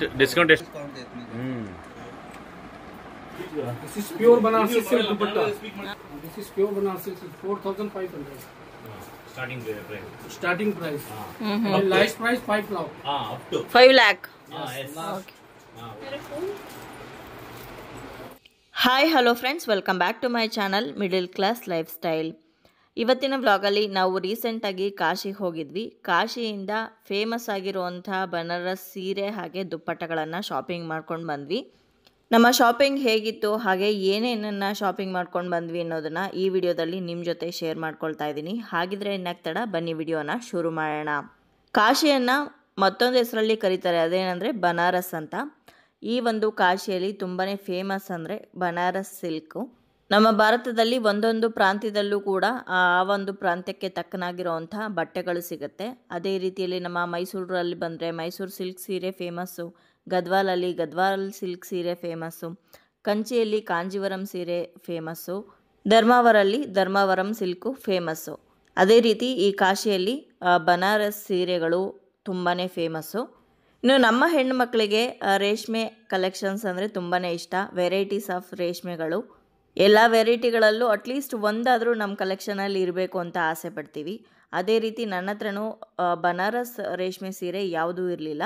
ಎಷ್ಟು ಡಿಸ್ಕೌಂಟ್ ಎಷ್ಟು? This is pure Banarsi silk dupatta. This is pure Banarsi silk, 4,500. Starting price. And last price 5 lakh. Up to 5 lakh. yes. Hi hello friends, welcome back to my channel middle class lifestyle. ಇವತ್ತಿನ ವ್ಲಾಗಲ್ಲಿ ನಾವು ರೀಸೆಂಟಾಗಿ ಕಾಶಿಗೆ ಹೋಗಿದ್ವಿ. ಕಾಶಿಯಿಂದ famous ಆಗಿರುವಂಥ ಬನಾರಸ್ ಸೀರೆ ಹಾಗೆ ದುಪ್ಪಟ್ಟಗಳನ್ನು shopping ಮಾಡ್ಕೊಂಡು ಬಂದ್ವಿ. ನಮ್ಮ ಶಾಪಿಂಗ್ ಹೇಗಿತ್ತು ಹಾಗೆ ಏನೇನನ್ನು ಶಾಪಿಂಗ್ ಮಾಡ್ಕೊಂಡು ಬಂದ್ವಿ ಅನ್ನೋದನ್ನು ಈ ವಿಡಿಯೋದಲ್ಲಿ ನಿಮ್ಮ ಜೊತೆ ಶೇರ್ ಮಾಡ್ಕೊಳ್ತಾ ಇದ್ದೀನಿ. ಹಾಗಿದ್ರೆ ಇನ್ನಕ್ತಡ ಬನ್ನಿ ವಿಡಿಯೋನ ಶುರು ಮಾಡೋಣ. ಕಾಶಿಯನ್ನು ಮತ್ತೊಂದು ಹೆಸರಲ್ಲಿ ಕರೀತಾರೆ, ಅದೇನೆಂದರೆ ಬನಾರಸ್ ಅಂತ. ಈ ಒಂದು ಕಾಶಿಯಲ್ಲಿ ತುಂಬಾ ಫೇಮಸ್ ಅಂದರೆ ಬನಾರಸ್ ಸಿಲ್ಕು. ನಮ್ಮ ಭಾರತದಲ್ಲಿ ಒಂದೊಂದು ಪ್ರಾಂತ್ಯದಲ್ಲೂ ಕೂಡ ಆ ಒಂದು ಪ್ರಾಂತ್ಯಕ್ಕೆ ತಕ್ಕನಾಗಿರುವಂಥ ಬಟ್ಟೆಗಳು ಸಿಗುತ್ತೆ. ಅದೇ ರೀತಿಯಲ್ಲಿ ನಮ್ಮ ಮೈಸೂರಲ್ಲಿ ಬಂದರೆ ಮೈಸೂರು ಸಿಲ್ಕ್ ಸೀರೆ ಫೇಮಸ್ಸು, ಗದ್ವಾಲಲ್ಲಿ ಗದ್ವಾಲ್ ಸಿಲ್ಕ್ ಸೀರೆ ಫೇಮಸ್ಸು, ಕಂಚಿಯಲ್ಲಿ ಕಾಂಜೀವರಂ ಸೀರೆ ಫೇಮಸ್ಸು, ಧರ್ಮಾವರಲ್ಲಿ ಧರ್ಮಾವರಂ ಸಿಲ್ಕು ಫೇಮಸ್ಸು. ಅದೇ ರೀತಿ ಈ ಕಾಶಿಯಲ್ಲಿ ಬನಾರಸ್ ಸೀರೆಗಳು ತುಂಬಾ ಫೇಮಸ್ಸು. ಇನ್ನು ನಮ್ಮ ಹೆಣ್ಣು ಮಕ್ಕಳಿಗೆ ರೇಷ್ಮೆ ಕಲೆಕ್ಷನ್ಸ್ ಅಂದರೆ ತುಂಬಾ ಇಷ್ಟ. ವೆರೈಟೀಸ್ ಆಫ್ ರೇಷ್ಮೆಗಳು, ಎಲ್ಲ ವೆರೈಟಿಗಳಲ್ಲೂ ಅಟ್ಲೀಸ್ಟ್ ಒಂದಾದರೂ ನಮ್ಮ ಕಲೆಕ್ಷನಲ್ಲಿ ಇರಬೇಕು ಅಂತ ಆಸೆ ಪಡ್ತೀವಿ. ಅದೇ ರೀತಿ ನನ್ನ ಹತ್ರನೂ ಬನಾರಸ್ ರೇಷ್ಮೆ ಸೀರೆ ಯಾವುದೂ ಇರಲಿಲ್ಲ,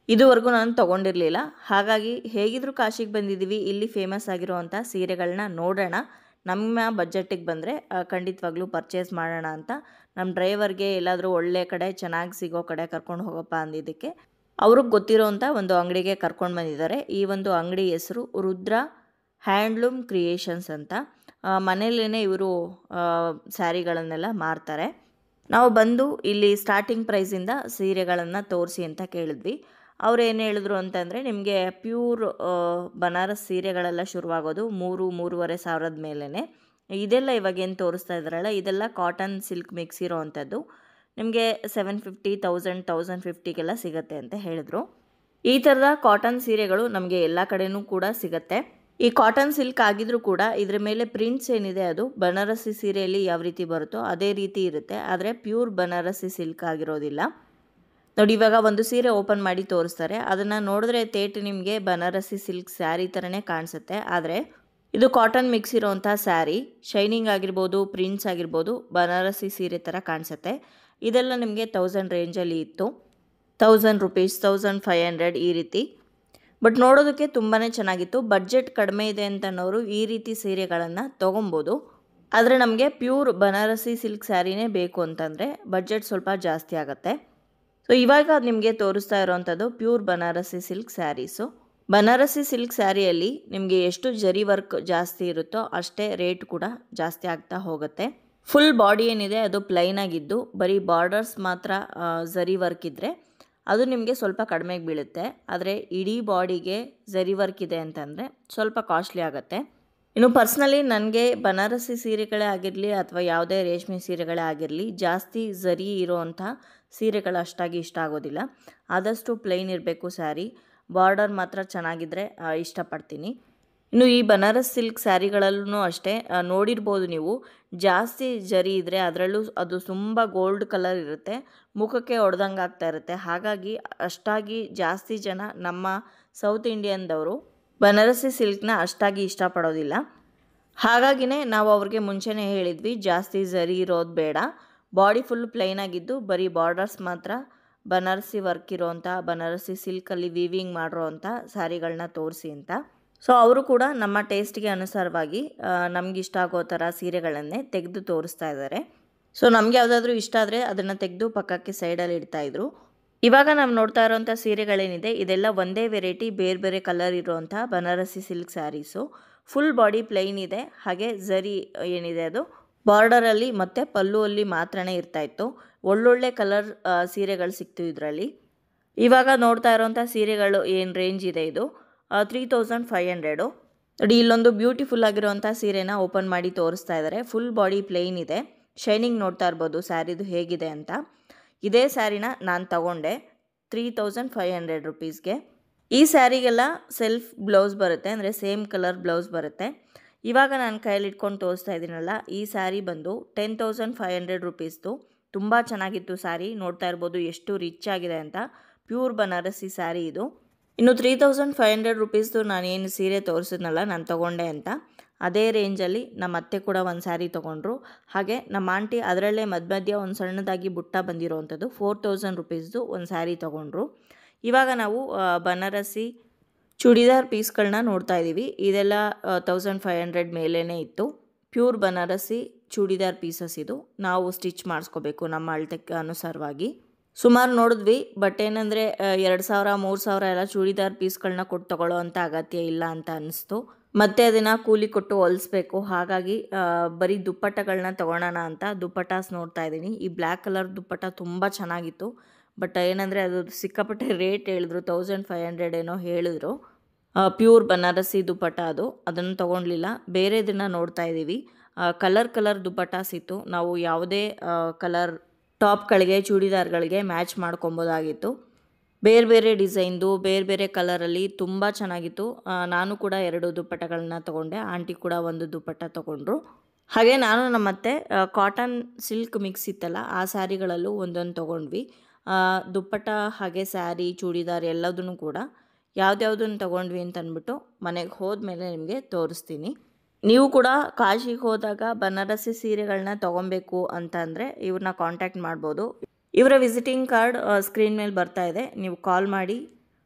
ಇದುವರೆಗೂ ನಾನು ತೊಗೊಂಡಿರಲಿಲ್ಲ. ಹಾಗಾಗಿ ಹೇಗಿದ್ರೂ ಕಾಶಿಗೆ ಬಂದಿದ್ದೀವಿ, ಇಲ್ಲಿ ಫೇಮಸ್ ಆಗಿರುವಂಥ ಸೀರೆಗಳನ್ನ ನೋಡೋಣ, ನಮ್ಮ ಬಜೆಟ್ಟಿಗೆ ಬಂದರೆ ಖಂಡಿತವಾಗ್ಲೂ ಪರ್ಚೇಸ್ ಮಾಡೋಣ ಅಂತ ನಮ್ಮ ಡ್ರೈವರ್ಗೆ ಎಲ್ಲಾದರೂ ಒಳ್ಳೆ ಕಡೆ ಚೆನ್ನಾಗಿ ಸಿಗೋ ಕಡೆ ಕರ್ಕೊಂಡು ಹೋಗಪ್ಪ ಅಂದಿದ್ದಕ್ಕೆ ಅವ್ರಿಗೆ ಗೊತ್ತಿರೋವಂಥ ಒಂದು ಅಂಗಡಿಗೆ ಕರ್ಕೊಂಡು ಬಂದಿದ್ದಾರೆ. ಈ ಒಂದು ಅಂಗಡಿ ಹೆಸರು ರುದ್ರ ಹ್ಯಾಂಡ್ಲೂಮ್ ಕ್ರಿಯೇಷನ್ಸ್ ಅಂತ. ಮನೆಯಲ್ಲೇ ಇವರು ಸ್ಯಾರಿಗಳನ್ನೆಲ್ಲ ಮಾರ್ತಾರೆ. ನಾವು ಬಂದು ಇಲ್ಲಿ ಸ್ಟಾರ್ಟಿಂಗ್ ಪ್ರೈಸಿಂದ ಸೀರೆಗಳನ್ನು ತೋರಿಸಿ ಅಂತ ಕೇಳಿದ್ವಿ. ಅವ್ರು ಏನು ಹೇಳಿದ್ರು ಅಂತಂದರೆ, ನಿಮಗೆ ಪ್ಯೂರ್ ಬನಾರಸ್ ಸೀರೆಗಳೆಲ್ಲ ಶುರುವಾಗೋದು 3-3.5 ಸಾವಿರದ ಮೇಲೇ. ಇದೆಲ್ಲ ಇವಾಗ ಏನು ತೋರಿಸ್ತಾ ಇದ್ದಾರಲ್ಲ, ಇದೆಲ್ಲ ಕಾಟನ್ ಸಿಲ್ಕ್ ಮಿಕ್ಸ್ ಇರೋ ಅಂಥದ್ದು. ನಿಮಗೆ 750, 1000-1050ಗೆಲ್ಲ ಸಿಗುತ್ತೆ ಅಂತ ಹೇಳಿದ್ರು. ಈ ಥರದ ಕಾಟನ್ ಸೀರೆಗಳು ನಮಗೆ ಎಲ್ಲ ಕಡೆನೂ ಕೂಡ ಸಿಗುತ್ತೆ. ಈ ಕಾಟನ್ ಸಿಲ್ಕ್ ಆಗಿದ್ರೂ ಕೂಡ ಇದರ ಮೇಲೆ ಪ್ರಿಂಟ್ಸ್ ಏನಿದೆ ಅದು ಬನಾರಸಿ ಸೀರೆಯಲ್ಲಿ ಯಾವ ರೀತಿ ಬರುತ್ತೋ ಅದೇ ರೀತಿ ಇರುತ್ತೆ, ಆದರೆ ಪ್ಯೂರ್ ಬನಾರಸಿ ಸಿಲ್ಕ್ ಆಗಿರೋದಿಲ್ಲ. ನೋಡಿ, ಇವಾಗ ಒಂದು ಸೀರೆ ಓಪನ್ ಮಾಡಿ ತೋರಿಸ್ತಾರೆ. ಅದನ್ನು ನೋಡಿದ್ರೆ ತೇಟ್ ನಿಮಗೆ ಬನಾರಸಿ ಸಿಲ್ಕ್ ಸ್ಯಾರಿ ಥರನೇ ಕಾಣಿಸುತ್ತೆ, ಆದರೆ ಇದು ಕಾಟನ್ ಮಿಕ್ಸ್ ಇರೋವಂಥ ಸ್ಯಾರಿ. ಶೈನಿಂಗ್ ಆಗಿರ್ಬೋದು, ಪ್ರಿಂಟ್ಸ್ ಆಗಿರ್ಬೋದು, ಬನಾರಸಿ ಸೀರೆ ಥರ ಕಾಣಿಸುತ್ತೆ. ಇದೆಲ್ಲ ನಿಮಗೆ 1000 ರೇಂಜಲ್ಲಿ ಇತ್ತು, 1000 ರೂಪೀಸ್, 1500 ಈ ರೀತಿ. ಬಟ್ ನೋಡೋದಕ್ಕೆ ತುಂಬಾ ಚೆನ್ನಾಗಿತ್ತು. ಬಡ್ಜೆಟ್ ಕಡಿಮೆ ಇದೆ ಅಂತನೋರು ಈ ರೀತಿ ಸೀರೆಗಳನ್ನು ತೊಗೊಬೋದು. ಆದರೆ ನಮಗೆ ಪ್ಯೂರ್ ಬನಾರಸಿ ಸಿಲ್ಕ್ ಸ್ಯಾರಿನೇ ಬೇಕು ಅಂತಂದರೆ ಬಡ್ಜೆಟ್ ಸ್ವಲ್ಪ ಜಾಸ್ತಿ ಆಗುತ್ತೆ. ಸೊ ಇವಾಗ ನಿಮಗೆ ತೋರಿಸ್ತಾ ಇರೋವಂಥದ್ದು pure Banarasi silk saris. Banarasi silk ಸ್ಯಾರಿಯಲ್ಲಿ ನಿಮಗೆ ಎಷ್ಟು ಜರಿ ವರ್ಕ್ ಜಾಸ್ತಿ ಇರುತ್ತೋ ಅಷ್ಟೇ ರೇಟ್ ಕೂಡ ಜಾಸ್ತಿ ಆಗ್ತಾ ಹೋಗುತ್ತೆ. ಫುಲ್ ಬಾಡಿ ಏನಿದೆ ಅದು ಪ್ಲೈನ್ ಆಗಿದ್ದು ಬರೀ ಬಾರ್ಡರ್ಸ್ ಮಾತ್ರ ಜರಿ ವರ್ಕ್ ಇದ್ದರೆ ಅದು ನಿಮಗೆ ಸ್ವಲ್ಪ ಕಡಿಮೆಗೆ ಬೀಳುತ್ತೆ. ಆದರೆ ಇಡೀ ಬಾಡಿಗೆ ಜರಿ ವರ್ಕ್ ಇದೆ ಅಂತಂದರೆ ಸ್ವಲ್ಪ ಕಾಸ್ಟ್ಲಿ ಆಗುತ್ತೆ. ಇನ್ನು ಪರ್ಸ್ನಲಿ ನನಗೆ ಬನಾರಸಿ ಸೀರೆಗಳೇ ಆಗಿರಲಿ ಅಥವಾ ಯಾವುದೇ ರೇಷ್ಮೆ ಸೀರೆಗಳೇ ಆಗಿರಲಿ, ಜಾಸ್ತಿ ಜರಿ ಇರೋವಂಥ ಸೀರೆಗಳು ಅಷ್ಟಾಗಿ ಇಷ್ಟ ಆಗೋದಿಲ್ಲ. ಆದಷ್ಟು ಪ್ಲೈನ್ ಇರಬೇಕು ಸ್ಯಾರಿ, ಬಾರ್ಡರ್ ಮಾತ್ರ ಚೆನ್ನಾಗಿದ್ದರೆ ಇಷ್ಟಪಡ್ತೀನಿ. ಇನ್ನು ಈ ಬನಾರಸ್ ಸಿಲ್ಕ್ ಸ್ಯಾರಿಗಳಲ್ಲೂ ಅಷ್ಟೇ ನೋಡಿರ್ಬೋದು ನೀವು, ಜಾಸ್ತಿ ಜರಿ ಇದ್ದರೆ ಅದರಲ್ಲೂ ಅದು ತುಂಬ ಗೋಲ್ಡ್ ಕಲರ್ ಇರುತ್ತೆ, ಮುಖಕ್ಕೆ ಹೊಡೆದಂಗೆ ಆಗ್ತಾ ಇರುತ್ತೆ. ಹಾಗಾಗಿ ಅಷ್ಟಾಗಿ ಜಾಸ್ತಿ ಜನ ನಮ್ಮ ಸೌತ್ ಇಂಡಿಯನ್ದವರು ಬನಾರಸಿ ಸಿಲ್ಕ್ನ ಅಷ್ಟಾಗಿ ಇಷ್ಟಪಡೋದಿಲ್ಲ. ಹಾಗಾಗಿನೇ ನಾವು ಅವ್ರಿಗೆ ಮುಂಚೆನೇ ಹೇಳಿದ್ವಿ, ಜಾಸ್ತಿ ಜರಿ ಇರೋದು ಬೇಡ, ಬಾಡಿ ಫುಲ್ ಪ್ಲೈನ್ ಆಗಿದ್ದು ಬರೀ ಬಾರ್ಡರ್ಸ್ ಮಾತ್ರ ಬನಾರಸಿ ವರ್ಕ್ ಇರೋವಂಥ ಬನಾರಸಿ ಸಿಲ್ಕಲ್ಲಿ ವೀವಿಂಗ್ ಮಾಡಿರೋವಂಥ ಸ್ಯಾರಿಗಳನ್ನ ತೋರಿಸಿ ಅಂತ. ಸೊ ಅವರು ಕೂಡ ನಮ್ಮ ಟೇಸ್ಟ್ಗೆ ಅನುಸಾರವಾಗಿ ನಮಗಿಷ್ಟ ಆಗೋ ಥರ ಸೀರೆಗಳನ್ನೇ ತೆಗೆದು ತೋರಿಸ್ತಾ ಇದ್ದಾರೆ. ಸೊ ನಮಗೆ ಯಾವುದಾದ್ರೂ ಇಷ್ಟ ಆದರೆ ಅದನ್ನು ತೆಗೆದು ಪಕ್ಕಕ್ಕೆ ಸೈಡಲ್ಲಿ ಇಡ್ತಾಯಿದ್ರು. ಇವಾಗ ನಾವು ನೋಡ್ತಾ ಇರೋವಂಥ ಸೀರೆಗಳೇನಿದೆ ಇದೆಲ್ಲ ಒಂದೇ ವೆರೈಟಿ, ಬೇರೆ ಬೇರೆ ಕಲರ್ ಇರೋವಂಥ Banarasi silk saris. Full body plain ಇದೆ, ಹಾಗೆ ಜರಿ ಏನಿದೆ ಅದು ಬಾರ್ಡರಲ್ಲಿ ಮತ್ತು ಪಲ್ಲುವಲ್ಲಿ ಮಾತ್ರನೇ ಇರ್ತಾಯಿತ್ತು. ಒಳ್ಳೊಳ್ಳೆ ಕಲರ್ ಸೀರೆಗಳು ಸಿಕ್ತು ಇದರಲ್ಲಿ. ಇವಾಗ ನೋಡ್ತಾ ಇರೋವಂಥ ಸೀರೆಗಳು ಏನು ರೇಂಜ್ ಇದೆ ಇದು 3500. ನೋಡಿ, ಇಲ್ಲೊಂದು ಬ್ಯೂಟಿಫುಲ್ ಆಗಿರುವಂಥ ಸೀರೆನ ಓಪನ್ ಮಾಡಿ ತೋರಿಸ್ತಾ ಇದ್ದಾರೆ. ಫುಲ್ ಬಾಡಿ ಪ್ಲೇನ್ ಇದೆ, ಶೈನಿಂಗ್ ನೋಡ್ತಾ ಇರ್ಬೋದು ಸ್ಯಾರಿದು ಹೇಗಿದೆ ಅಂತ. ಇದೇ ಸ್ಯಾರಿನ ನಾನು ತಗೊಂಡೆ 3500 ರೂಪೀಸ್ಗೆ. ಈ ಸ್ಯಾರಿಗೆಲ್ಲ ಸೆಲ್ಫ್ ಬ್ಲೌಸ್ ಬರುತ್ತೆ, ಅಂದರೆ ಸೇಮ್ ಕಲರ್ ಬ್ಲೌಸ್ ಬರುತ್ತೆ. ಇವಾಗ ನಾನು ಕೈಯಲ್ಲಿ ಇಟ್ಕೊಂಡು ತೋರಿಸ್ತಾ ಇದ್ದೀನಲ್ಲ, ಈ ಸ್ಯಾರಿ ಬಂದು 10,500 ರೂಪೀಸ್ದು. ತುಂಬ ಚೆನ್ನಾಗಿತ್ತು ಸ್ಯಾರಿ, ನೋಡ್ತಾ ಇರ್ಬೋದು ಎಷ್ಟು ರಿಚ್ ಆಗಿದೆ ಅಂತ. ಪ್ಯೂರ್ ಬನಾರಸಿ ಸ್ಯಾರಿ ಇದು. ಇನ್ನು 3500 ರುಪೀಸ್ದು ನಾನೇನು ಸೀರೆ ತೋರಿಸಿದ್ನಲ್ಲ ನಾನು ತೊಗೊಂಡೆ ಅಂತ, ಅದೇ ರೇಂಜಲ್ಲಿ ನಮ್ಮ ಅತ್ತೆ ಕೂಡ ಒಂದು ಸ್ಯಾರಿ ತೊಗೊಂಡ್ರು. ಹಾಗೆ ನಮ್ಮ ಆಂಟಿ ಅದರಲ್ಲೇ ಮಧ್ಯ ಒಂದು ಸಣ್ಣದಾಗಿ ಬುಟ್ಟ ಬಂದಿರೋವಂಥದ್ದು 4000 ರುಪೀಸ್ದು ಒಂದು ಸ್ಯಾರಿ ತೊಗೊಂಡ್ರು. ಇವಾಗ ನಾವು ಬನಾರಸಿ ಚೂಡಿದಾರ್ ಪೀಸ್ಗಳನ್ನ ನೋಡ್ತಾ ಇದ್ದೀವಿ. ಇದೆಲ್ಲ 1500 ಮೇಲೇ ಇತ್ತು. ಪ್ಯೂರ್ ಬನಾರಸಿ ಚೂಡಿದಾರ್ ಪೀಸಸ್ ಇದು. ನಾವು ಸ್ಟಿಚ್ ಮಾಡಿಸ್ಕೋಬೇಕು ನಮ್ಮ ಅಳತೆಗೆ ಅನುಸಾರವಾಗಿ. ಸುಮಾರು ನೋಡಿದ್ವಿ, ಬಟ್ ಏನಂದರೆ 2000 3000 ಎಲ್ಲ ಚೂಡಿದಾರ್ ಪೀಸ್ಗಳನ್ನ ಕೊಟ್ಟು ತೊಗೊಳ್ಳೋ ಅಂಥ ಅಗತ್ಯ ಇಲ್ಲ ಅಂತ ಅನ್ನಿಸ್ತು. ಮತ್ತೆ ಅದನ್ನು ಕೂಲಿ ಕೊಟ್ಟು ಹೊಲಿಸ್ಬೇಕು. ಹಾಗಾಗಿ ಬರೀ ದುಪ್ಪಟ್ಟಗಳನ್ನ ತೊಗೊಳೋಣ ಅಂತ ದುಪ್ಪಟ್ಟಾಸ್ ನೋಡ್ತಾ ಇದ್ದೀನಿ. ಈ ಬ್ಲ್ಯಾಕ್ ಕಲರ್ ದುಪ್ಪಟ್ಟ ತುಂಬ ಚೆನ್ನಾಗಿತ್ತು. ಬಟ್ ಏನಂದರೆ ಅದು ಸಿಕ್ಕಾಪಟ್ಟೆ ರೇಟ್ ಹೇಳಿದ್ರು, 1500 ಏನೋ ಹೇಳಿದ್ರು. ಪ್ಯೂರ್ ಬನಾರಸಿ ದುಪ್ಪಟ್ಟ ಅದು, ಅದನ್ನು ತೊಗೊಳ್ಲಿಲ್ಲ. ಬೇರೆದನ್ನು ನೋಡ್ತಾ ಇದ್ದೀವಿ. ಕಲರ್ ದುಪ್ಪಟ್ಟಾಸ್ ಇತ್ತು. ನಾವು ಯಾವುದೇ ಕಲರ್ ಟಾಪ್ಗಳಿಗೆ ಚೂಡಿದಾರ್ಗಳಿಗೆ ಮ್ಯಾಚ್ ಮಾಡ್ಕೊಬೋದಾಗಿತ್ತು. ಬೇರೆ ಬೇರೆ ಡಿಸೈನ್ದು ಬೇರೆ ಬೇರೆ ಕಲರಲ್ಲಿ ತುಂಬ ಚೆನ್ನಾಗಿತ್ತು. ನಾನು ಕೂಡ 2 ದುಪ್ಪಟ್ಟಗಳನ್ನ ತೊಗೊಂಡೆ. ಆಂಟಿ ಕೂಡ ಒಂದು ದುಪ್ಪಟ್ಟ ತೊಗೊಂಡ್ರು. ಹಾಗೆ ನಾನು ನಮ್ಮತ್ತೆ ಕಾಟನ್ ಸಿಲ್ಕ್ ಮಿಕ್ಸ್ ಇತ್ತಲ್ಲ, ಆ ಸ್ಯಾರಿಗಳಲ್ಲೂ ಒಂದೊಂದು ತೊಗೊಂಡ್ವಿ. ದುಪ್ಪಟ್ಟ ಹಾಗೆ ಸ್ಯಾರಿ ಚೂಡಿದಾರ್ ಎಲ್ಲದನ್ನು ಕೂಡ ಯಾವ್ದ್ಯಾವ್ದನ್ನು ತೊಗೊಂಡ್ವಿ ಅಂತ ಅಂದ್ಬಿಟ್ಟು ಮನೆಗೆ ಹೋದ್ಮೇಲೆ ನಿಮಗೆ ತೋರಿಸ್ತೀನಿ. ನೀವು ಕೂಡ ಕಾಶಿಗೆ ಹೋದಾಗ ಬನಾರಸಿ ಸೀರೆಗಳನ್ನ ತೊಗೊಬೇಕು ಅಂತ ಅಂದರೆ ಇವ್ರನ್ನ ಕಾಂಟ್ಯಾಕ್ಟ್ ಮಾಡ್ಬೋದು. ಇವರ ವಿಸಿಟಿಂಗ್ ಕಾರ್ಡ್ ಸ್ಕ್ರೀನ್ ಮೇಲೆ ಬರ್ತಾ ಇದೆ. ನೀವು ಕಾಲ್ ಮಾಡಿ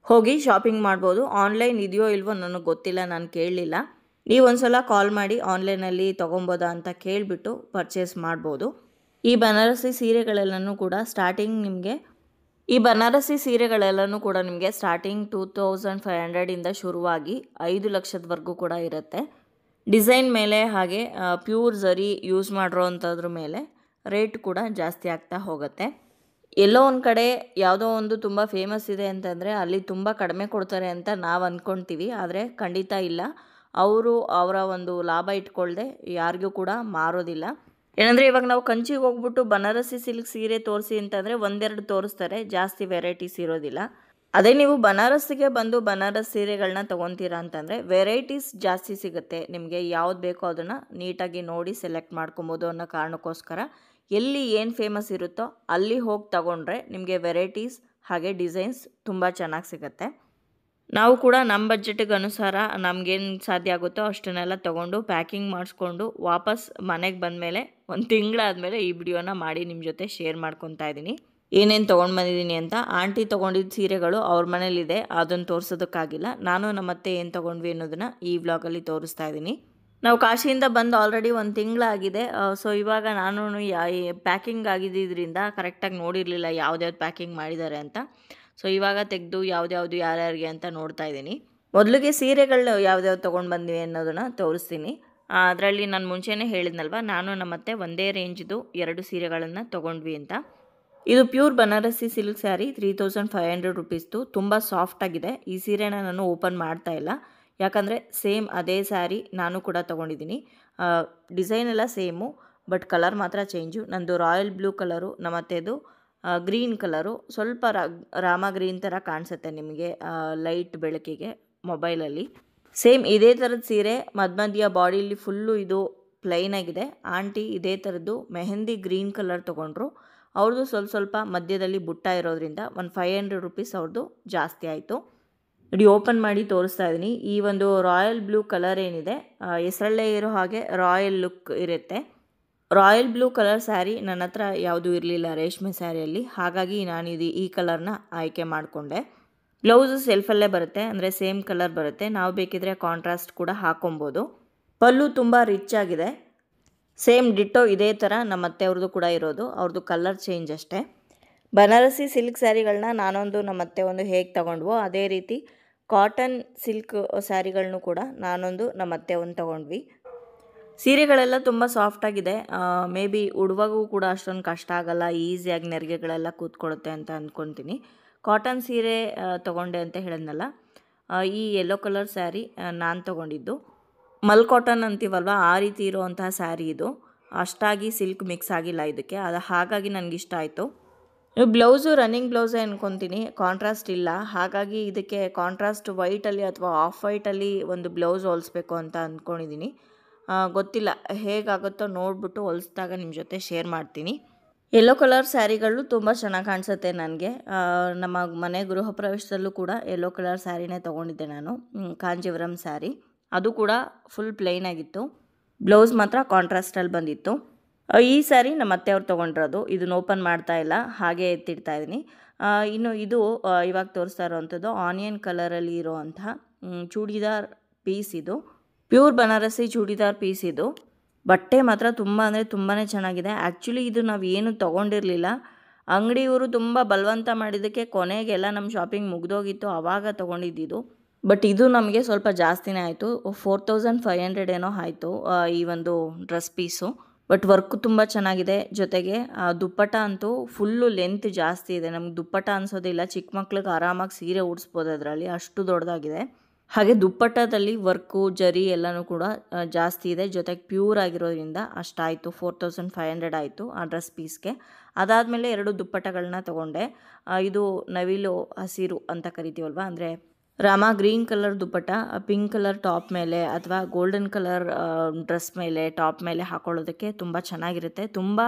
ಹೋಗಿ ಶಾಪಿಂಗ್ ಮಾಡ್ಬೋದು. ಆನ್ಲೈನ್ ಇದೆಯೋ ಇಲ್ವೋ ನನಗೆ ಗೊತ್ತಿಲ್ಲ, ನಾನು ಕೇಳಲಿಲ್ಲ. ನೀವು ಒಂದ್ಸಲ ಕಾಲ್ ಮಾಡಿ ಆನ್ಲೈನಲ್ಲಿ ತೊಗೊಬೋದಾ ಅಂತ ಕೇಳಿಬಿಟ್ಟು ಪರ್ಚೇಸ್ ಮಾಡ್ಬೋದು. ಈ ಬನಾರಸಿ ಸೀರೆಗಳೆಲ್ಲನೂ ಕೂಡ ಸ್ಟಾರ್ಟಿಂಗ್ ನಿಮಗೆ 2500 ಶುರುವಾಗಿ 5 ಲಕ್ಷದವರೆಗೂ ಕೂಡ ಇರುತ್ತೆ. ಡಿಸೈನ್ ಮೇಲೆ ಹಾಗೆ ಪ್ಯೂರ್ ಝರಿ ಯೂಸ್ ಮಾಡಿರೋ ಅಂಥದ್ರ ಮೇಲೆ ರೇಟ್ ಕೂಡ ಜಾಸ್ತಿ ಆಗ್ತಾ ಹೋಗುತ್ತೆ. ಎಲ್ಲೋ ಒಂದು ಕಡೆ ಯಾವುದೋ ಒಂದು ತುಂಬ ಫೇಮಸ್ ಇದೆ ಅಂತಂದರೆ ಅಲ್ಲಿ ತುಂಬ ಕಡಿಮೆ ಕೊಡ್ತಾರೆ ಅಂತ ನಾವು ಅಂದ್ಕೊಳ್ತೀವಿ. ಆದರೆ ಖಂಡಿತ ಇಲ್ಲ. ಅವರು ಅವರ ಒಂದು ಲಾಭ ಇಟ್ಕೊಳ್ದೆ ಯಾರಿಗೂ ಕೂಡ ಮಾರೋದಿಲ್ಲ. ಏನಂದರೆ ಇವಾಗ ನಾವು ಕಂಚಿಗೆ ಹೋಗ್ಬಿಟ್ಟು ಬನಾರಸಿ ಸಿಲ್ಕ್ ಸೀರೆ ತೋರಿಸಿ ಅಂತಂದರೆ 1-2 ತೋರಿಸ್ತಾರೆ, ಜಾಸ್ತಿ ವೆರೈಟೀಸ್ ಇರೋದಿಲ್ಲ. ಅದೇ ನೀವು ಬನಾರಸ್ಸಿಗೆ ಬಂದು ಬನಾರಸ್ ಸೀರೆಗಳನ್ನ ತೊಗೊತೀರಾ ಅಂತಂದರೆ ವೆರೈಟೀಸ್ ಜಾಸ್ತಿ ಸಿಗುತ್ತೆ. ನಿಮಗೆ ಯಾವ್ದು ಬೇಕೋ ಅದನ್ನು ನೀಟಾಗಿ ನೋಡಿ ಸೆಲೆಕ್ಟ್ ಮಾಡ್ಕೊಬೋದು ಅನ್ನೋ ಕಾರಣಕ್ಕೋಸ್ಕರ ಎಲ್ಲಿ ಏನು ಫೇಮಸ್ ಇರುತ್ತೋ ಅಲ್ಲಿ ಹೋಗಿ ತಗೊಂಡ್ರೆ ನಿಮಗೆ ವೆರೈಟೀಸ್ ಹಾಗೆ ಡಿಸೈನ್ಸ್ ತುಂಬ ಚೆನ್ನಾಗಿ ಸಿಗುತ್ತೆ. ನಾವು ಕೂಡ ನಮ್ಮ ಬಜೆಟಿಗೆ ಅನುಸಾರ ನಮಗೇನು ಸಾಧ್ಯ ಆಗುತ್ತೋ ಅಷ್ಟನ್ನೆಲ್ಲ ತೊಗೊಂಡು ಪ್ಯಾಕಿಂಗ್ ಮಾಡಿಸ್ಕೊಂಡು ವಾಪಸ್ ಮನೆಗೆ ಬಂದಮೇಲೆ 1 ತಿಂಗಳಾದಮೇಲೆ ಈ ವಿಡಿಯೋನ ಮಾಡಿ ನಿಮ್ಮ ಜೊತೆ ಶೇರ್ ಮಾಡ್ಕೊತಾ ಇದ್ದೀನಿ. ಏನೇನು ತೊಗೊಂಡು ಬಂದಿದ್ದೀನಿ ಅಂತ. ಆಂಟಿ ತೊಗೊಂಡಿದ್ದ ಸೀರೆಗಳು ಅವ್ರ ಮನೇಲಿದೆ, ಅದನ್ನು ತೋರಿಸೋದಕ್ಕಾಗಿಲ್ಲ. ನಾನು ನಮ್ಮತ್ತೆ ಏನು ತೊಗೊಂಡ್ವಿ ಅನ್ನೋದನ್ನು ಈ ವ್ಲಾಗಲ್ಲಿ ತೋರಿಸ್ತಾ ಇದ್ದೀನಿ. ನಾವು ಕಾಶಿಯಿಂದ ಬಂದು ಆಲ್ರೆಡಿ 1 ತಿಂಗಳಾಗಿದೆ. ಸೊ ಇವಾಗ ನಾನು ಪ್ಯಾಕಿಂಗ್ ಆಗಿದ್ದರಿಂದ ಕರೆಕ್ಟಾಗಿ ನೋಡಿರಲಿಲ್ಲ ಯಾವ್ದ್ಯಾವ್ದು ಪ್ಯಾಕಿಂಗ್ ಮಾಡಿದ್ದಾರೆ ಅಂತ. ಸೊ ಇವಾಗ ತೆಗೆದು ಯಾವ್ದ್ಯಾವುದು ಯಾರ್ಯಾರಿಗೆ ಅಂತ ನೋಡ್ತಾ ಇದ್ದೀನಿ. ಮೊದಲಿಗೆ ಸೀರೆಗಳು ಯಾವ್ದ್ಯಾವ್ದು ತೊಗೊಂಡು ಬಂದ್ವಿ ಅನ್ನೋದನ್ನು ತೋರಿಸ್ತೀನಿ. ಅದರಲ್ಲಿ ನಾನು ಮುಂಚೆನೇ ಹೇಳಿದ್ನಲ್ವ, ನಾನು ನಮ್ಮತ್ತೆ ಒಂದೇ ರೇಂಜ್ದು 2 ಸೀರೆಗಳನ್ನು ತೊಗೊಂಡ್ವಿ ಅಂತ. ಇದು ಪ್ಯೂರ್ ಬನಾರಸಿ ಸಿಲ್ಕ್ ಸ್ಯಾರಿ 3500 ರುಪೀಸ್ದು. ತುಂಬ ಸಾಫ್ಟಾಗಿದೆ. ಈ ಸೀರೆನ ನಾನು ಓಪನ್ ಮಾಡ್ತಾ ಇಲ್ಲ, ಯಾಕಂದರೆ ಸೇಮ್ ಅದೇ ಸ್ಯಾರಿ ನಾನು ಕೂಡ ತೊಗೊಂಡಿದ್ದೀನಿ. ಡಿಸೈನ್ ಎಲ್ಲ ಸೇಮು, ಬಟ್ ಕಲರ್ ಮಾತ್ರ ಚೇಂಜು. ನಂದು ರಾಯಲ್ ಬ್ಲೂ ಕಲರು, ನಮ್ಮತ್ತೆದು ಗ್ರೀನ್ ಕಲರು. ಸ್ವಲ್ಪ ರಾಮ ಗ್ರೀನ್ ಥರ ಕಾಣಿಸುತ್ತೆ ನಿಮಗೆ ಲೈಟ್ ಬೆಳಕಿಗೆ ಮೊಬೈಲಲ್ಲಿ. ಸೇಮ್ ಇದೇ ಥರದ ಸೀರೆ ಮಧ್ಯ ಬಾಡಿಲಿ ಫುಲ್ಲು ಇದು ಪ್ಲೈನ್ ಆಗಿದೆ. ಆಂಟಿ ಇದೇ ಥರದ್ದು ಮೆಹಂದಿ ಗ್ರೀನ್ ಕಲರ್ ತೊಗೊಂಡ್ರು. ಅವ್ರದ್ದು ಸ್ವಲ್ಪ ಮಧ್ಯದಲ್ಲಿ ಬುಟ್ಟ ಇರೋದ್ರಿಂದ 500 ರುಪೀಸ್ ಅವ್ರದ್ದು ಜಾಸ್ತಿ ಆಯಿತು. ನೋಡಿ ಓಪನ್ ಮಾಡಿ ತೋರಿಸ್ತಾ ಇದ್ದೀನಿ. ಈ ಒಂದು ರಾಯಲ್ ಬ್ಲೂ ಕಲರ್ ಏನಿದೆ, ಹೆಸರಲ್ಲೇ ಇರೋ ಹಾಗೆ ರಾಯಲ್ ಲುಕ್ ಇರುತ್ತೆ. ರಾಯಲ್ ಬ್ಲೂ ಕಲರ್ ಸ್ಯಾರಿ ನನ್ನ ಹತ್ರ ಯಾವುದೂ ಇರಲಿಲ್ಲ ರೇಷ್ಮೆ ಸ್ಯಾರಿಯಲ್ಲಿ. ಹಾಗಾಗಿ ನಾನು ಈ ಕಲರ್ನ ಆಯ್ಕೆ ಮಾಡಿಕೊಂಡೆ. ಬ್ಲೌಸು ಸೆಲ್ಫಲ್ಲೇ ಬರುತ್ತೆ, ಅಂದರೆ ಸೇಮ್ ಕಲರ್ ಬರುತ್ತೆ. ನಾವು ಬೇಕಿದ್ರೆ ಕಾಂಟ್ರಾಸ್ಟ್ ಕೂಡ ಹಾಕೊಬೋದು. ಪಲ್ಲು ತುಂಬ ರಿಚ್ ಆಗಿದೆ. ಸೇಮ್ ಡಿಟ್ಟೋ ಇದೇ ಥರ ನಮ್ಮ ಅತ್ತೆಯವ್ರದ್ದು ಕೂಡ ಇರೋದು, ಅವ್ರದ್ದು ಕಲರ್ ಚೇಂಜ್ ಅಷ್ಟೇ. ಬನಾರಸಿ ಸಿಲ್ಕ್ ಸ್ಯಾರಿಗಳನ್ನ ನಾನೊಂದು ನಮ್ಮ ಅತ್ತೆ ಒಂದು ಹೇಗೆ ತೊಗೊಂಡ್ವೋ ಅದೇ ರೀತಿ ಕಾಟನ್ ಸಿಲ್ಕ್ ಸ್ಯಾರಿಗಳನ್ನೂ ಕೂಡ ನಾನೊಂದು ನಮ್ಮ ಅತ್ತೆ ಒಂದು ತೊಗೊಂಡ್ವಿ. ಸೀರೆಗಳೆಲ್ಲ ತುಂಬ ಸಾಫ್ಟಾಗಿದೆ. ಮೇ ಬಿ ಉಡುವಾಗೂ ಕೂಡ ಅಷ್ಟೊಂದು ಕಷ್ಟ ಆಗಲ್ಲ, ಈಸಿಯಾಗಿ ನೆರಿಗೆಗಳೆಲ್ಲ ಕೂತ್ಕೊಳ್ಳುತ್ತೆ ಅಂತ ಅಂದ್ಕೊತೀನಿ. ಕಾಟನ್ ಸೀರೆ ತೊಗೊಂಡೆ ಅಂತ ಹೇಳಿದ್ನಲ್ಲ, ಈ ಯೆಲ್ಲೋ ಕಲರ್ ಸ್ಯಾರಿ ನಾನು ತೊಗೊಂಡಿದ್ದು. ಮಲ್ ಕಾಟನ್ ಅಂತೀವಲ್ವ, ಆ ರೀತಿ ಇರುವಂತಹ ಸ್ಯಾರಿ ಇದು. ಅಷ್ಟಾಗಿ ಸಿಲ್ಕ್ ಮಿಕ್ಸ್ ಆಗಿಲ್ಲ ಇದಕ್ಕೆ, ಅದು ಹಾಗಾಗಿ ನನಗಿಷ್ಟ ಆಯಿತು. ಬ್ಲೌಸು ರನ್ನಿಂಗ್ ಬ್ಲೌಸೇ ಅನ್ಕೊತೀನಿ, ಕಾಂಟ್ರಾಸ್ಟ್ ಇಲ್ಲ. ಹಾಗಾಗಿ ಇದಕ್ಕೆ ಕಾಂಟ್ರಾಸ್ಟ್ ವೈಟಲ್ಲಿ ಅಥವಾ ಆಫ್ ವೈಟಲ್ಲಿ ಒಂದು ಬ್ಲೌಸ್ ಹೊಲಿಸ್ಬೇಕು ಅಂತ ಅಂದ್ಕೊಂಡಿದ್ದೀನಿ. ಗೊತ್ತಿಲ್ಲ ಹೇಗಾಗುತ್ತೋ ನೋಡಿಬಿಟ್ಟು ಹೊಲಿಸಿದಾಗ ನಿಮ್ಮ ಜೊತೆ ಶೇರ್ ಮಾಡ್ತೀನಿ. ಯೆಲ್ಲೋ ಕಲರ್ ಸ್ಯಾರಿಗಳು ತುಂಬ ಚೆನ್ನಾಗಿ ಕಾಣಿಸುತ್ತೆ ನನಗೆ. ನಮ್ಮ ಮನೆ ಗೃಹ ಪ್ರವೇಶದಲ್ಲೂ ಕೂಡ ಯೆಲ್ಲೋ ಕಲರ್ ಸ್ಯಾರಿನೇ ತೊಗೊಂಡಿದ್ದೆ ನಾನು, ಕಾಂಜೀವರಂ ಸ್ಯಾರಿ. ಅದು ಕೂಡ ಫುಲ್ ಪ್ಲೇನ್ ಆಗಿತ್ತು, ಬ್ಲೌಸ್ ಮಾತ್ರ ಕಾಂಟ್ರಾಸ್ಟಲ್ಲಿ ಬಂದಿತ್ತು. ಈ ಸ್ಯಾರಿ ನಮ್ಮ ಅತ್ತೆಯವ್ರು ತೊಗೊಂಡಿರೋದು. ಇದನ್ನು ಓಪನ್ ಮಾಡ್ತಾ ಇಲ್ಲ, ಹಾಗೆ ಎತ್ತಿಡ್ತಾ ಇದ್ದೀನಿ. ಇನ್ನು ಇದು ಇವಾಗ ತೋರಿಸ್ತಾ ಇರೋವಂಥದ್ದು ಆನಿಯನ್ ಕಲರಲ್ಲಿ ಇರೋವಂಥ ಚೂಡಿದಾರ್ ಪೀಸ್. ಇದು ಪ್ಯೂರ್ ಬನಾರಸಿ ಚೂಡಿದಾರ್ ಪೀಸ್. ಇದು ಬಟ್ಟೆ ಮಾತ್ರ ತುಂಬ ಅಂದರೆ ತುಂಬಾ ಚೆನ್ನಾಗಿದೆ. ಆ್ಯಕ್ಚುಲಿ ಇದು ನಾವು ಏನು ತೊಗೊಂಡಿರಲಿಲ್ಲ, ಅಂಗಡಿಯವರು ತುಂಬ ಬಲವಂತ ಮಾಡಿದ್ದಕ್ಕೆ ಕೊನೆಗೆಲ್ಲ ನಮ್ಮ ಶಾಪಿಂಗ್ ಮುಗಿದೋಗಿತ್ತು, ಆವಾಗ ತೊಗೊಂಡಿದ್ದು. ಬಟ್ ಇದು ನಮಗೆ ಸ್ವಲ್ಪ ಜಾಸ್ತಿನೇ ಆಯಿತು, 4500 ಏನೋ ಆಯಿತು ಈ ಒಂದು ಡ್ರೆಸ್ ಪೀಸು. ಬಟ್ ವರ್ಕು ತುಂಬ ಚೆನ್ನಾಗಿದೆ. ಜೊತೆಗೆ ದುಪ್ಪಟ್ಟ ಅಂತೂ ಫುಲ್ಲು ಲೆಂತ್ ಜಾಸ್ತಿ ಇದೆ, ನಮ್ಗೆ ದುಪ್ಪಟ್ಟ ಅನಿಸೋದಿಲ್ಲ. ಚಿಕ್ಕ ಮಕ್ಳಿಗೆ ಆರಾಮಾಗಿ ಸೀರೆ ಉಡಿಸ್ಬೋದು ಅದರಲ್ಲಿ, ಅಷ್ಟು ದೊಡ್ಡದಾಗಿದೆ. ಹಾಗೆ ದುಪ್ಪಟ್ಟದಲ್ಲಿ ವರ್ಕು ಜರಿ ಎಲ್ಲನೂ ಕೂಡ ಜಾಸ್ತಿ ಇದೆ. ಜೊತೆಗೆ ಪ್ಯೂರ್ ಆಗಿರೋದ್ರಿಂದ ಅಷ್ಟಾಯಿತು, 4500 ಆಯಿತು ಆ ಡ್ರೆಸ್ ಪೀಸ್ಗೆ. ಅದಾದಮೇಲೆ 2 ದುಪ್ಪಟ್ಟಗಳನ್ನ ತೊಗೊಂಡೆ. ಇದು ನವಿಲು ಹಸಿರು ಅಂತ ಕರಿತೀವಲ್ವ, ಅಂದರೆ ರಾಮ ಗ್ರೀನ್ ಕಲರ್ ದುಪ್ಪಟ್ಟ ಪಿಂಕ್ ಕಲರ್ ಟಾಪ್ ಮೇಲೆ ಅಥವಾ ಗೋಲ್ಡನ್ ಕಲರ್ ಡ್ರೆಸ್ ಮೇಲೆ ಟಾಪ್ ಮೇಲೆ ಹಾಕೊಳ್ಳೋದಕ್ಕೆ ತುಂಬ ಚೆನ್ನಾಗಿರುತ್ತೆ, ತುಂಬ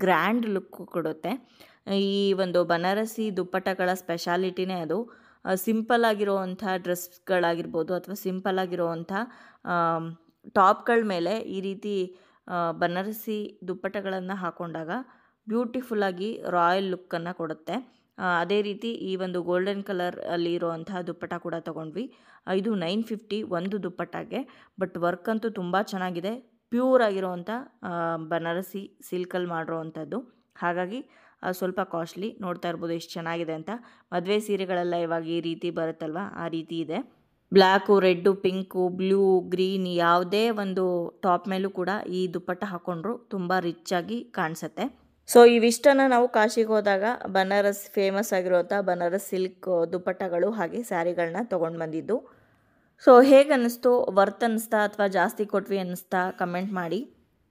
ಗ್ರ್ಯಾಂಡ್ ಲುಕ್ ಕೊಡುತ್ತೆ. ಈ ಒಂದು ಬನಾರಸಿ ದುಪ್ಪಟ್ಟಗಳ ಸ್ಪೆಷಾಲಿಟಿನೇ ಅದು. ಸಿಂಪಲ್ ಆಗಿರೋವಂಥ ಡ್ರೆಸ್ಗಳಾಗಿರ್ಬೋದು ಅಥವಾ ಸಿಂಪಲ್ ಆಗಿರೋವಂಥ ಟಾಪ್ಗಳ ಮೇಲೆ ಈ ರೀತಿ ಬನಾರಸಿ ದುಪ್ಪಟ್ಟಗಳನ್ನು ಹಾಕೊಂಡಾಗ ಬ್ಯೂಟಿಫುಲ್ಲಾಗಿ ರಾಯಲ್ ಲುಕ್ಕನ್ನು ಕೊಡುತ್ತೆ. ಅದೇ ರೀತಿ ಈ ಒಂದು ಗೋಲ್ಡನ್ ಕಲರ್ ಅಲ್ಲಿ ಇರುವಂಥ ದುಪ್ಪಟ್ಟ ಕೂಡ ತೊಗೊಂಡ್ವಿ. ಇದು 950 ಒಂದು ದುಪ್ಪಟ್ಟಾಗೆ. ಬಟ್ ವರ್ಕ್ ಅಂತೂ ತುಂಬ ಚೆನ್ನಾಗಿದೆ, ಪ್ಯೂರ್ ಆಗಿರೋವಂಥ ಬನಾರಸಿ ಸಿಲ್ಕಲ್ಲಿ ಮಾಡಿರೋವಂಥದ್ದು. ಹಾಗಾಗಿ ಸ್ವಲ್ಪ ಕಾಸ್ಟ್ಲಿ. ನೋಡ್ತಾ ಇರ್ಬೋದು ಎಷ್ಟು ಚೆನ್ನಾಗಿದೆ ಅಂತ. ಮದುವೆ ಸೀರೆಗಳೆಲ್ಲ ಇವಾಗ ಈ ರೀತಿ ಬರುತ್ತಲ್ವ, ಆ ರೀತಿ ಇದೆ. Black, red, pink, blue, green ಯಾವುದೇ ಒಂದು ಟಾಪ್ ಮೇಲೂ ಕೂಡ ಈ ದುಪ್ಪಟ್ಟ ಹಾಕ್ಕೊಂಡ್ರು ತುಂಬ ರಿಚ್ಚಾಗಿ ಕಾಣಿಸುತ್ತೆ. ಸೊ ಇವಿಷ್ಟನ್ನು ನಾವು ಕಾಶಿಗೆ ಹೋದಾಗ ಬನಾರಸ್ ಫೇಮಸ್ ಆಗಿರುವಂಥ ಬನಾರಸ್ ಸಿಲ್ಕ್ ದುಪ್ಪಟ್ಟಗಳು ಹಾಗೆ ಸ್ಯಾರಿಗಳನ್ನ ತೊಗೊಂಡು ಬಂದಿದ್ದು. ಸೊ ಹೇಗೆ ಅನ್ನಿಸ್ತು, ವರ್ತ್ ಅನ್ನಿಸ್ತಾ ಅಥವಾ ಜಾಸ್ತಿ ಕೊಟ್ವಿ ಅನ್ನಿಸ್ತಾ ಕಮೆಂಟ್ ಮಾಡಿ.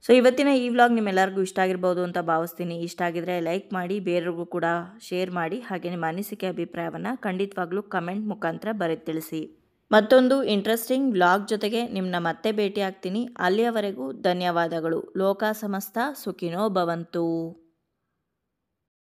ಸೊ ಇವತ್ತಿನ ಈ ವ್ಲಾಗ್ ನಿಮ್ಮೆಲ್ಲರಿಗೂ ಇಷ್ಟ ಆಗಿರ್ಬೋದು ಅಂತ ಭಾವಿಸ್ತೀನಿ. ಇಷ್ಟ ಆಗಿದ್ರೆ ಲೈಕ್ ಮಾಡಿ, ಬೇರೆಯವ್ರಿಗೂ ಕೂಡ ಶೇರ್ ಮಾಡಿ. ಹಾಗೆ ನಿಮ್ಮ ಅನಿಸಿಕೆ ಅಭಿಪ್ರಾಯವನ್ನು ಖಂಡಿತವಾಗ್ಲೂ ಕಮೆಂಟ್ ಮುಖಾಂತರ ಬರೆದು ತಿಳಿಸಿ. ಮತ್ತೊಂದು ಇಂಟ್ರೆಸ್ಟಿಂಗ್ ವ್ಲಾಗ್ ಜೊತೆಗೆ ನಿಮ್ಮನ್ನ ಮತ್ತೆ ಭೇಟಿ ಆಗ್ತೀನಿ. ಅಲ್ಲಿಯವರೆಗೂ ಧನ್ಯವಾದಗಳು. ಲೋಕ ಸಮಸ್ತ ಸುಖಿನೋ ಭವಂತು.